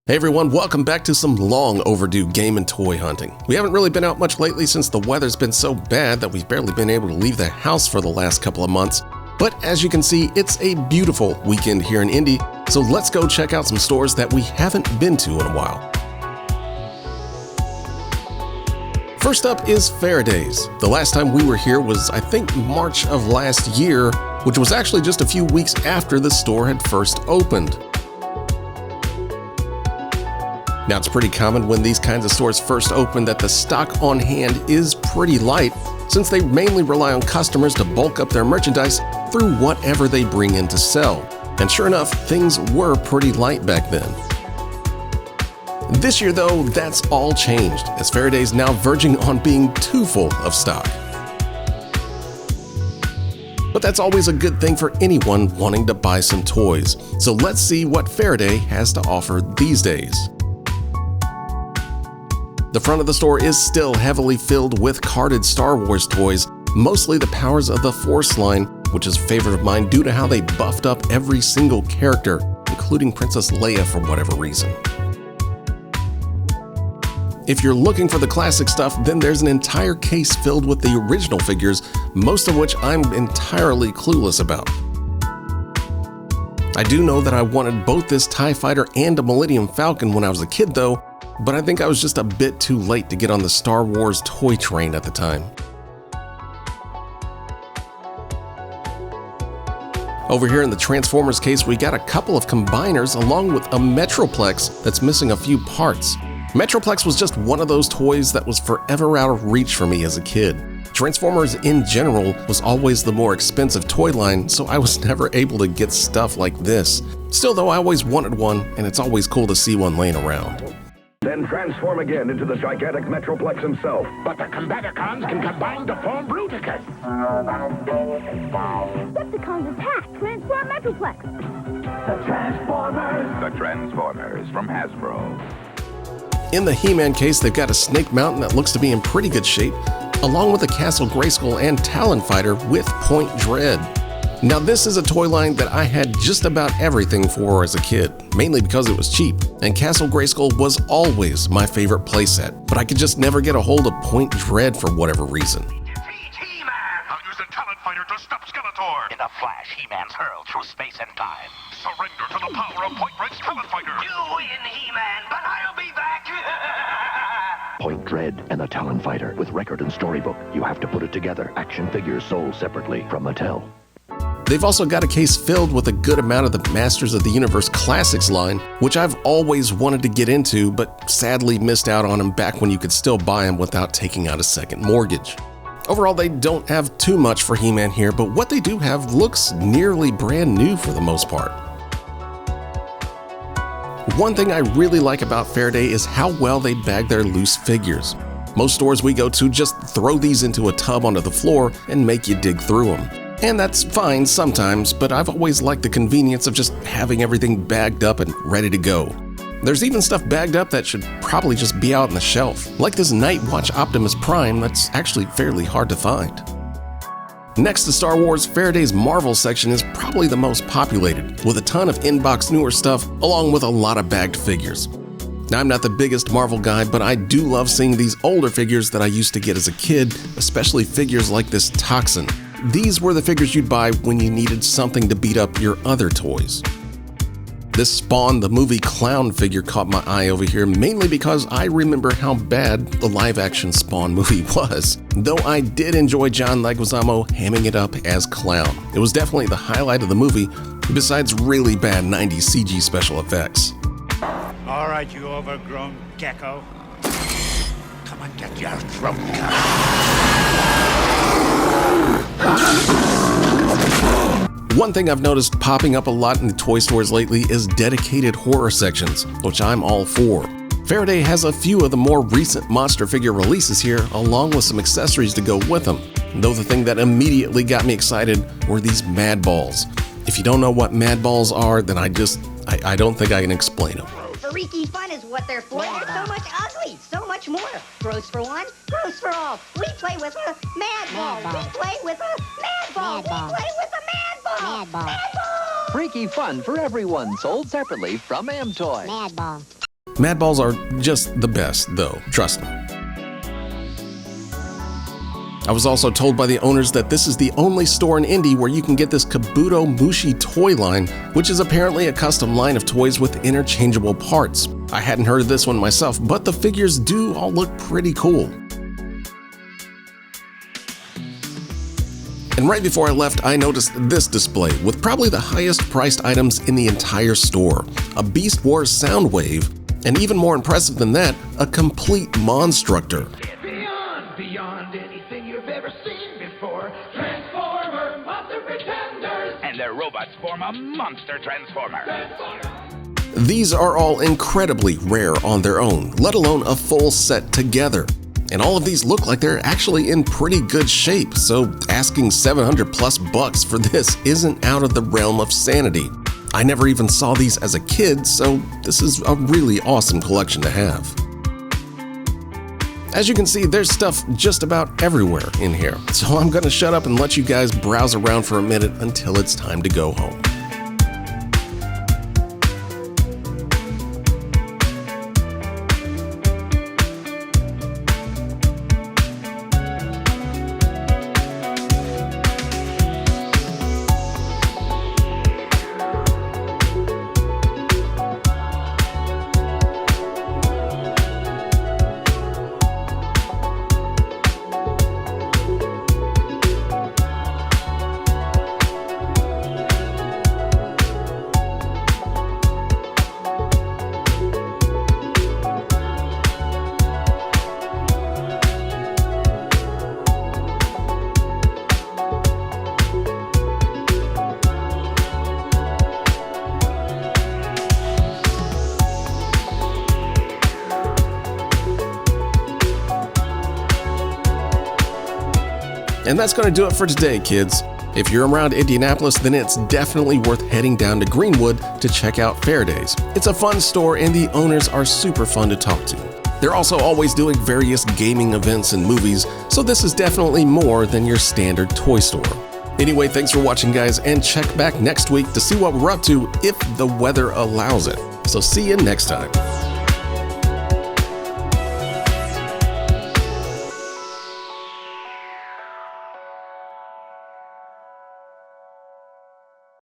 Hey everyone, welcome back to some long overdue game and toy hunting. We haven't really been out much lately since the weather's been so bad that we've barely been able to leave the house for the last couple of months. But as you can see, it's a beautiful weekend here in Indy, so let's go check out some stores that we haven't been to in a while. First up is Faraday's. The last time we were here was, I think, March of last year, which was actually just a few weeks after the store had first opened. Now, it's pretty common when these kinds of stores first open that the stock on hand is pretty light, since they mainly rely on customers to bulk up their merchandise through whatever they bring in to sell. And sure enough, things were pretty light back then. This year, though, that's all changed, as Faraday's now verging on being too full of stock. But that's always a good thing for anyone wanting to buy some toys. So let's see what Faraday has to offer these days. The front of the store is still heavily filled with carded Star Wars toys, mostly the Powers of the Force line, which is a favorite of mine due to how they buffed up every single character, including Princess Leia for whatever reason. If you're looking for the classic stuff, then there's an entire case filled with the original figures, most of which I'm entirely clueless about. I do know that I wanted both this TIE Fighter and a Millennium Falcon when I was a kid though, but I think I was just a bit too late to get on the Star Wars toy train at the time. Over here in the Transformers case, we got a couple of combiners along with a Metroplex that's missing a few parts. Metroplex was just one of those toys that was forever out of reach for me as a kid. Transformers in general was always the more expensive toy line, so I was never able to get stuff like this. Still though, I always wanted one, and it's always cool to see one laying around. Then transform again into the gigantic Metroplex himself. But the Combaticons can combine to form Bruticus. Decepticons attack! Transform Metroplex! The Transformers! The Transformers from Hasbro. In the He-Man case, they've got a Snake Mountain that looks to be in pretty good shape, along with a Castle Grayskull and Talon Fighter with Point Dread. Now this is a toy line that I had just about everything for as a kid, mainly because it was cheap, and Castle Grayskull was always my favorite playset, but I could just never get a hold of Point Dread for whatever reason. Defeat He-Man! Now use the Talon Fighter to stop Skeletor! In a flash, He-Man's hurled through space and time. Surrender to the power of Point Dread's Talon Fighter! You win, He-Man, but I'll be back! Point Dread and the Talon Fighter with record and storybook. You have to put it together. Action figures sold separately from Mattel. They've also got a case filled with a good amount of the Masters of the Universe Classics line, which I've always wanted to get into, but sadly missed out on them back when you could still buy them without taking out a second mortgage. Overall, they don't have too much for He-Man here, but what they do have looks nearly brand new for the most part. One thing I really like about Faraday is how well they bag their loose figures. Most stores we go to just throw these into a tub onto the floor and make you dig through them. And that's fine sometimes, but I've always liked the convenience of just having everything bagged up and ready to go. There's even stuff bagged up that should probably just be out on the shelf, like this Night Watch Optimus Prime that's actually fairly hard to find. Next to Star Wars, Faraday's Marvel section is probably the most populated, with a ton of in-box newer stuff along with a lot of bagged figures. Now, I'm not the biggest Marvel guy, but I do love seeing these older figures that I used to get as a kid, especially figures like this Toxin. These were the figures you'd buy when you needed something to beat up your other toys. This Spawn the movie clown figure caught my eye over here mainly because I remember how bad the live-action Spawn movie was, though I did enjoy John Leguizamo hamming it up as Clown. It was definitely the highlight of the movie, besides really bad 90s CG special effects. All right, you overgrown gecko. Come and get your throat cut. One thing I've noticed popping up a lot in the toy stores lately is dedicated horror sections, which I'm all for. Faraday has a few of the more recent monster figure releases here, along with some accessories to go with them. Though the thing that immediately got me excited were these Mad Balls. If you don't know what Mad Balls are, then I don't think I can explain them. Freaky fun is what they're for. There's so much ugly, so much more. Gross for one, gross for all. We play with a Mad Ball. We play with a Mad Ball. We play with a Mad Ball. Mad Ball. Mad Ball. Freaky fun for everyone, sold separately from Amtoy. Mad Ball. Madballs are just the best, though, trust me. I was also told by the owners that this is the only store in Indy where you can get this Kabuto Mushi toy line, which is apparently a custom line of toys with interchangeable parts. I hadn't heard of this one myself, but the figures do all look pretty cool. And right before I left, I noticed this display with probably the highest priced items in the entire store. A Beast Wars Soundwave, and even more impressive than that, a complete Monstructor. Beyond anything you've ever seen before. Transformer, monster pretenders. And their robots form a monster transformer. These are all incredibly rare on their own, let alone a full set together. And all of these look like they're actually in pretty good shape, so asking $700+ for this isn't out of the realm of sanity. I never even saw these as a kid, so this is a really awesome collection to have. As you can see, there's stuff just about everywhere in here, so I'm gonna shut up and let you guys browse around for a minute until it's time to go home. And that's going to do it for today, kids. If you're around Indianapolis, then it's definitely worth heading down to Greenwood to check out Faraday's. It's a fun store and the owners are super fun to talk to. They're also always doing various gaming events and movies, so this is definitely more than your standard toy store. Anyway, thanks for watching, guys, and check back next week to see what we're up to if the weather allows it. So see you next time.